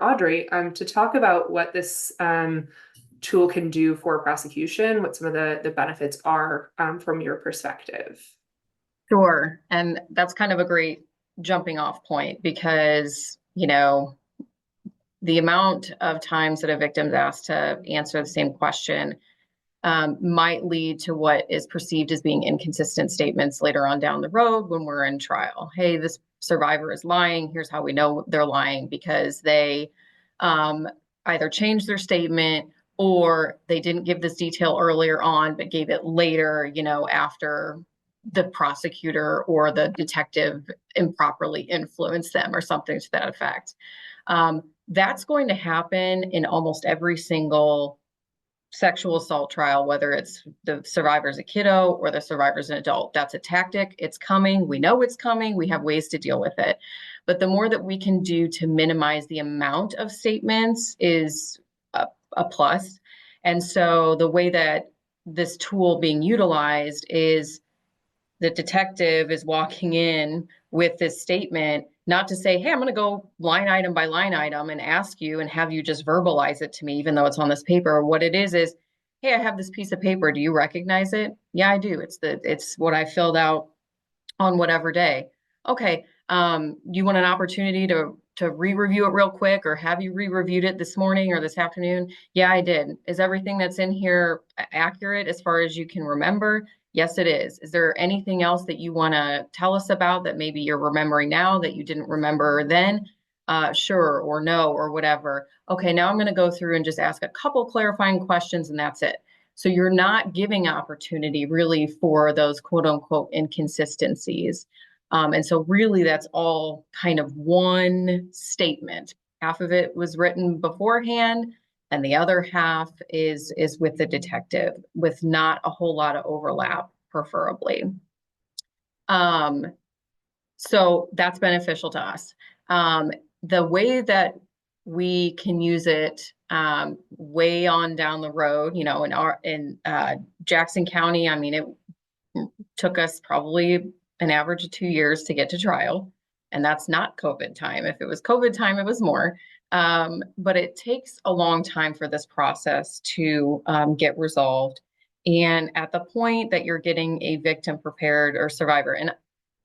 Audrey, to talk about what this tool can do for prosecution, what some of the benefits are from your perspective. Sure. And that's kind of a great jumping off point because, the amount of times that a victim's asked to answer the same question might lead to what is perceived as being inconsistent statements later on down the road when we're in trial. Hey, this survivor is lying. Here's how we know they're lying because they um, either changed their statement or they didn't give this detail earlier on, but gave it later, after the prosecutor or the detective improperly influenced them or something to that effect. That's going to happen in almost every single sexual assault trial, whether it's the survivor's a kiddo or the survivor's an adult. That's a tactic. It's coming. We know it's coming. We have ways to deal with it. But the more that we can do to minimize the amount of statements is a plus. And so the way that this tool being utilized is the detective is walking in with this statement, not to say, hey, I'm going to go line item by line item and ask you and have you just verbalize it to me, even though it's on this paper. What it is, hey, I have this piece of paper. Do you recognize it? Yeah, I do. It's what I filled out on whatever day. Okay. You want an opportunity to re-review it real quick, or have you re-reviewed it this morning or this afternoon? Yeah, I did. Is everything that's in here accurate as far as you can remember? Yes, it is. Is there anything else that you want to tell us about that maybe you're remembering now that you didn't remember then? Sure, or no, or whatever. Okay, now I'm going to go through and just ask a couple clarifying questions, and that's it. So you're not giving opportunity really for those quote unquote inconsistencies. And so really that's all kind of one statement. Half of it was written beforehand, and the other half is with the detective with not a whole lot of overlap, preferably. Um, so that's beneficial to us. The way that we can use it way on down the road, in Jackson County, I mean, it took us probably an average of 2 years to get to trial. And that's not COVID time. If it was COVID time, it was more. But it takes a long time for this process to get resolved. And at the point that you're getting a victim prepared or survivor, and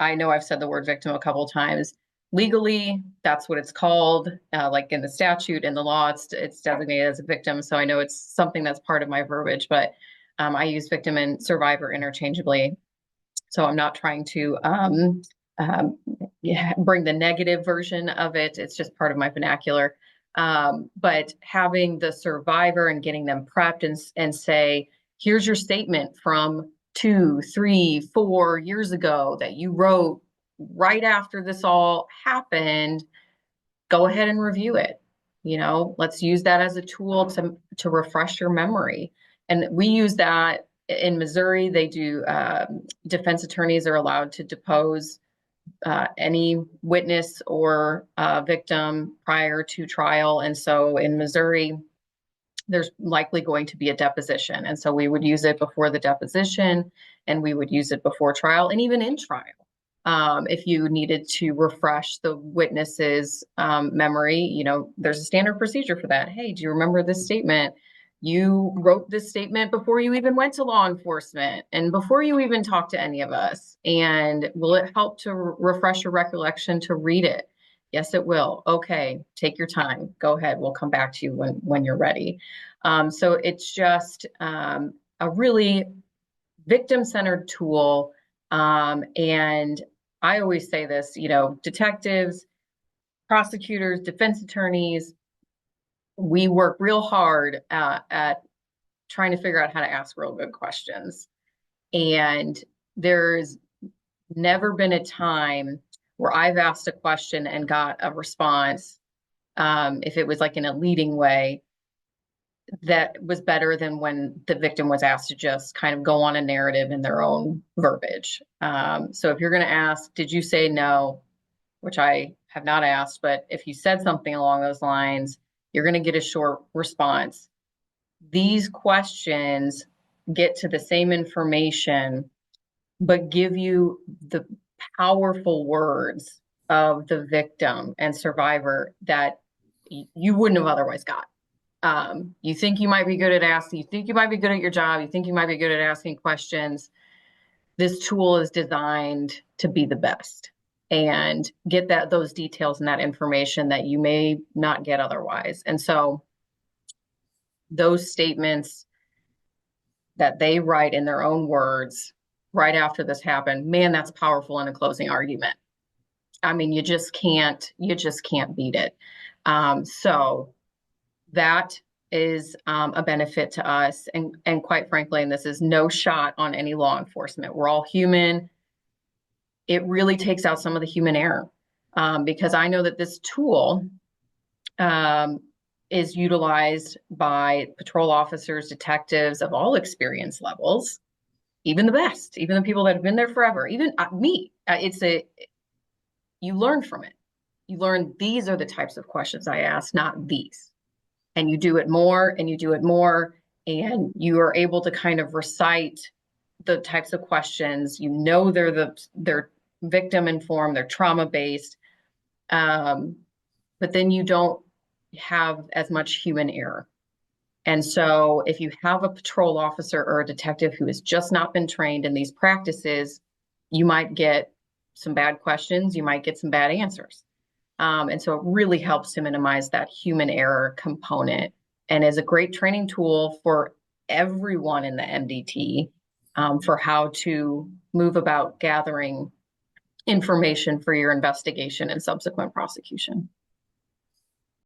I know I've said the word victim a couple of times. Legally, that's what it's called. Like in the statute and the law, it's designated as a victim. So I know it's something that's part of my verbiage, but I use victim and survivor interchangeably. So I'm not trying to um, bring the negative version of it. It's just part of my vernacular. But having the survivor and getting them prepped and say, here's your statement from 2, 3, 4 years ago that you wrote right after this all happened. Go ahead and review it. Let's use that as a tool to refresh your memory. And we use that in Missouri. They do defense attorneys are allowed to depose any witness or victim prior to trial. And so in Missouri, there's likely going to be a deposition. And so we would use it before the deposition, and we would use it before trial and even in trial. If you needed to refresh the witness's memory, there's a standard procedure for that. Hey, do you remember this statement? You wrote this statement before you even went to law enforcement and before you even talked to any of us. And will it help to refresh your recollection to read it? Yes, it will. Okay, take your time. Go ahead. We'll come back to you when you're ready. So it's just a really victim-centered tool. And I always say this, detectives, prosecutors, defense attorneys, we work real hard at trying to figure out how to ask real good questions. And there's never been a time where I've asked a question and got a response, if it was like in a leading way, that was better than when the victim was asked to just kind of go on a narrative in their own verbiage. So if you're going to ask, did you say no? Which I have not asked, but if you said something along those lines, you're going to get a short response. These questions get to the same information, but give you the powerful words of the victim and survivor that you wouldn't have otherwise got. You think you might be good at asking, you think you might be good at your job, you think you might be good at asking questions. This tool is designed to be the best and get those details and that information that you may not get otherwise. And so those statements that they write in their own words right after this happened, man, that's powerful in a closing argument. I mean, you just can't beat it. So that is a benefit to us. And quite frankly, and this is no shot on any law enforcement, we're all human. It really takes out some of the human error, because I know that this tool is utilized by patrol officers, detectives of all experience levels, even the best, even the people that have been there forever, even me. You learn from it. You learn these are the types of questions I ask, not these. And you do it more and you do it more, and you are able to kind of recite the types of questions. You know, they're victim informed, they're trauma based, but then you don't have as much human error. And so if you have a patrol officer or a detective who has just not been trained in these practices, you might get some bad questions, you might get some bad answers. And so it really helps to minimize that human error component, and is a great training tool for everyone in the MDT, for how to move about gathering information for your investigation and subsequent prosecution.